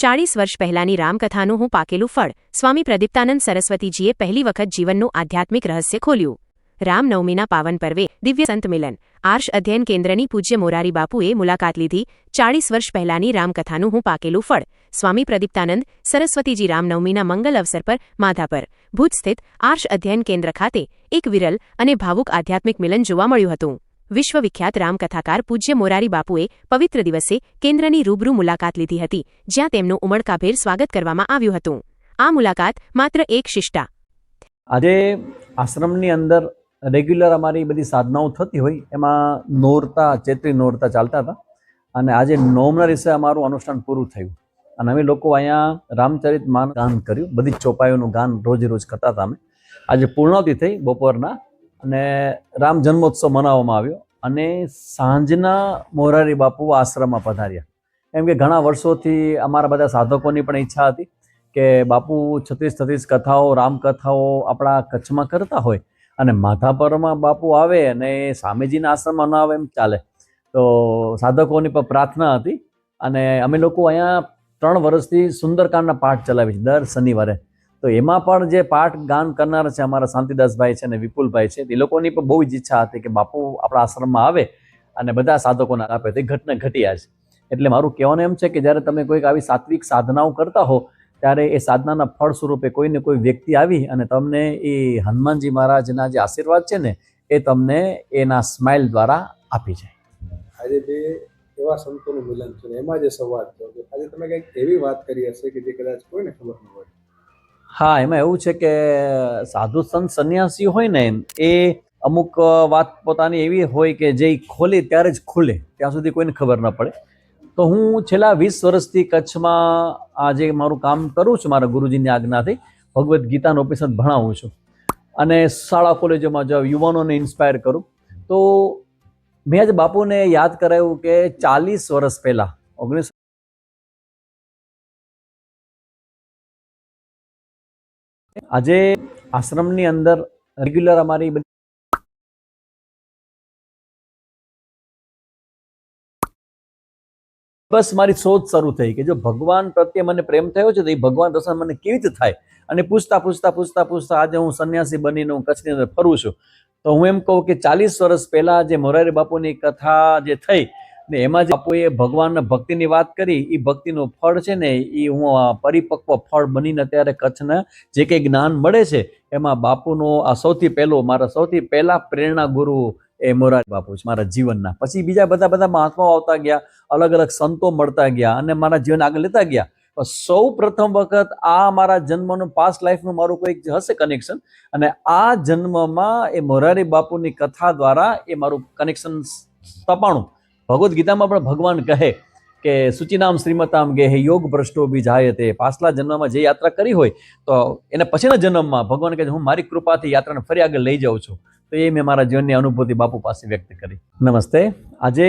40 વર્ષ પહેલાની રામકથાનું હું પાકેલું ફળ સ્વામી પ્રદીપ્તાનંદ સરસ્વતીજીએ પહેલી વખત જીવનનું આધ્યાત્મિક રહસ્ય ખોલ્યું। રામનવમીના પાવન પર્વે દિવ્ય સંત મિલન આર્ષ અધ્યયન કેન્દ્રની પૂજ્ય મોરારી બાપુએ મુલાકાત લીધી। 40 વર્ષ પહેલાની રામકથાનું હું પાકેલું ફળ સ્વામી પ્રદીપ્તાનંદ સરસ્વતીજી રામનવમીના મંગલ અવસર પર માધાપર ભુજ સ્થિત આર્ષ અધ્યયન કેન્દ્ર ખાતે એક વિરલ અને ભાવુક આધ્યાત્મિક મિલન જોવા મળ્યું હતું। વિશ્વવિખ્યાત રામકથાકાર પૂજ્ય મોરારી બાપુએ પવિત્ર દિવસે કેન્દ્રની રૂબરૂ મુલાકાત લીધી હતી, જ્યાં તેમનું ઉમળકાભેર સ્વાગત કરવામાં આવ્યું હતું। આ મુલાકાત માત્ર એક શિષ્ટા આજે આશ્રમની અંદર રેગ્યુલર અમારી બધી સાધનાઓ થતી હોય એમાં નોરતા ચૈત્રી નોરતા ચાલતા હતા અને આજે નોમના દિવસે અમારું અનુષ્ઠાન પૂરું થયું અને અમે લોકો અહીંયા રામચરિત માનસ ગાન કર્યું। બધી જ ચોપાઈઓનું ગાન રોજ કરતા હતા। અમે આજે પૂર્ણાવતિ થઈ બપોરના અને રામ જન્મોત્સવ મનાવવામાં આવ્યો અને સાંજના મોરારી બાપુ આશ્રમમાં પધાર્યા। એમ કે ઘણા વર્ષોથી અમારા બધા સાધકોની પણ ઈચ્છા હતી કે બાપુ 36 કથાઓ રામકથાઓ આપણા કચ્છમાં કરતા હોય અને માધાપરમાં બાપુ આવે અને સ્વામીજીના આશ્રમમાં ન આવે એમ ચાલે। તો સાધકોની પણ પ્રાર્થના હતી અને અમે લોકો અહીંયા 3 વર્ષથી સુંદરકાંડના પાઠ ચલાવી છે દર શનિવારે। તો એમાં પણ જે પાઠ ગાન કરનાર છે અમારા શાંતિદાસભાઈ છે અને વિપુલભાઈ છે, એ લોકોની પણ બહુ જ ઈચ્છા હતી કે બાપુ આપણા આશ્રમમાં આવે અને બધા સાધકોને આપે। તે ઘટના ઘટ્યા છે। એટલે મારું કહેવાનું એમ છે કે જ્યારે તમે કોઈક આવી સાત્વિક સાધનાઓ કરતા હો ત્યારે એ સાધનાના ફળ સ્વરૂપે કોઈને કોઈ વ્યક્તિ આવી અને તમને એ હનુમાનજી મહારાજના જે આશીર્વાદ છે ને એ તમને એના સ્માઇલ દ્વારા આપી જાય। આજે બે એવા સંતોનું મિલન છે, એમાં જે સંવાદ થયો કે આજે તમે કંઈક એવી વાત કરી હશે કે જે કદાચ કોઈને ખબર ન હોય। હા, એમાં એવું છે કે સાધુ સંત સંન્યાસી હોય ને એ અમુક વાત પોતાની એવી હોય કે જે ખોલે ત્યારે જ ખુલે, ત્યાં સુધી કોઈને ખબર ન પડે। તો હું છેલ્લા 20 વર્ષથી કચ્છમાં આજે મારું કામ કરું છું, મારા ગુરુજીની આજ્ઞાથી ભગવદ્ ગીતાનું ઓફિસર ભણાવું છું અને શાળા કોલેજોમાં જાઉં, યુવાનોને ઇન્સ્પાયર કરું। તો મેં આજે બાપુને યાદ કરાવ્યું કે 40 વર્ષ પહેલાં 19 આજે આશ્રમની અંદર રેગ્યુલર અમારી બસ મારી શોધ શરૂ થઈ કે જો ભગવાન પ્રત્યે મને પ્રેમ થયો છે તો એ ભગવાન દર્શન મને કેવી રીતે થાય। અને પૂછતા આજે હું સંન્યાસી બનીને હું કચ્છની અંદર ફરું છું। તો હું એમ કહું કે 40 વર્ષ પહેલા જે મોરારી બાપુની કથા જે થઈ ને એમાં જે બાપુએ ભગવાનના ભક્તિની વાત કરી, એ ભક્તિનું ફળ છે ને એ હું પરિપક્વ ફળ બનીને અત્યારે કચ્છના જે કંઈ જ્ઞાન મળે છે એમાં બાપુનો આ સૌથી પહેલા પ્રેરણા ગુરુ એ મોરારી બાપુ છે મારા જીવનના। પછી બીજા બધા મહાત્માઓ આવતા ગયા, અલગ સંતો મળતા ગયા અને મારા જીવન આગળ લેતા ગયા। સૌ પ્રથમ વખત આ મારા જન્મનું પાસ્ટ લાઈફનું મારું કોઈક હશે કનેક્શન અને આ જન્મમાં એ મોરારી બાપુની કથા દ્વારા એ મારું કનેક્શન તપાણું। ભગવદ્ ગીતામાં પણ ભગવાન કહે કે સૂચિનામ શ્રીમતામ ગેહે યોગ ભ્રષ્ટો બીજાયતે। પાછલા જન્મમાં જે યાત્રા કરી હોય તો એને પછીના જન્મમાં ભગવાન કહે હું મારી કૃપાથી યાત્રાને ફરી આગળ લઈ જાઉં છું। તો એ મેં મારા જીવનની અનુભૂતિ બાપુ પાસે વ્યક્ત કરી। નમસ્તે। આજે